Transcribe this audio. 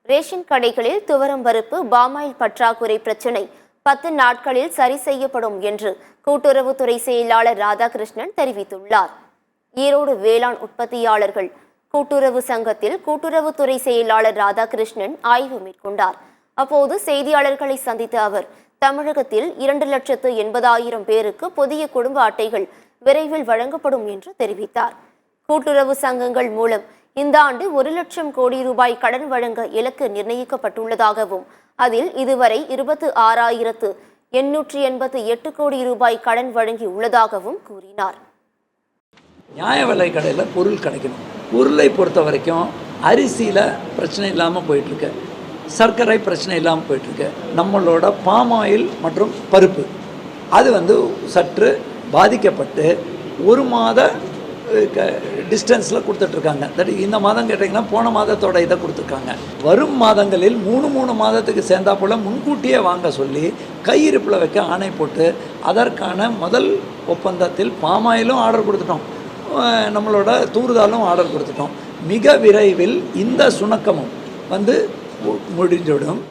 Ration கடைகளில் துவரம் பருப்பு பாமாயில் பற்றாக்குறை பிரச்சினை 10 நாட்களில் சரி செய்யப்படும் என்று கூட்டுறவுத்துறை செயலாளர் ராதாகிருஷ்ணன் தெரிவித்துள்ளார். ஈரோடு வேளாண் உற்பத்தியாளர்கள் கூட்டுறவு சங்கத்தில் கூட்டுறவுத்துறை செயலாளர் ராதாகிருஷ்ணன் ஆய்வு மேற்கொண்டார். அப்போது செய்தியாளர்களை சந்தித்த அவர் தமிழகத்தில் 2,80,000 பேருக்கு புதிய குடும்ப அட்டைகள் விரைவில் வழங்கப்படும் என்று தெரிவித்தார். கூட்டுறவு சங்கங்கள் மூலம் இந்த ஆண்டு 1 லட்சம் கோடி ரூபாய் கடன் வழங்க இலக்கு நிர்ணயிக்கப்பட்டுள்ளதாகவும் அதில் இதுவரை 26,888 கோடி ரூபாய் கடன் வழங்கி உள்ளதாகவும் கூறினார். நியாய விலை கடையில் பொருள் கிடைக்கணும். பொருளை பொறுத்த வரைக்கும் அரிசியில் பிரச்சனை இல்லாமல் போயிட்டுருக்கு, சர்க்கரை பிரச்சனை இல்லாமல் போயிட்டுருக்கு. நம்மளோட பாம் ஆயில் மற்றும் பருப்பு அது சற்று பாதிக்கப்பட்டு 1 மாத டிஸ்டன்ஸில் கொடுத்துட்ருக்காங்க. தட் இந்த மாதம் கேட்டிங்கன்னா போன மாதத்தோட இதை கொடுத்துருக்காங்க. வரும் மாதங்களில் 3 மாதத்துக்கு சேர்ந்தா போல் முன்கூட்டியே வாங்க சொல்லி கையிருப்பில் வைக்க ஆணை போட்டு அதற்கான முதல் ஒப்பந்தத்தில் பாமாயிலும் ஆர்டர் கொடுத்துட்டோம், நம்மளோட தூர்தாலும் ஆர்டர் கொடுத்துட்டோம். மிக விரைவில் இந்த சுணக்கமும் முடிஞ்சிடும்.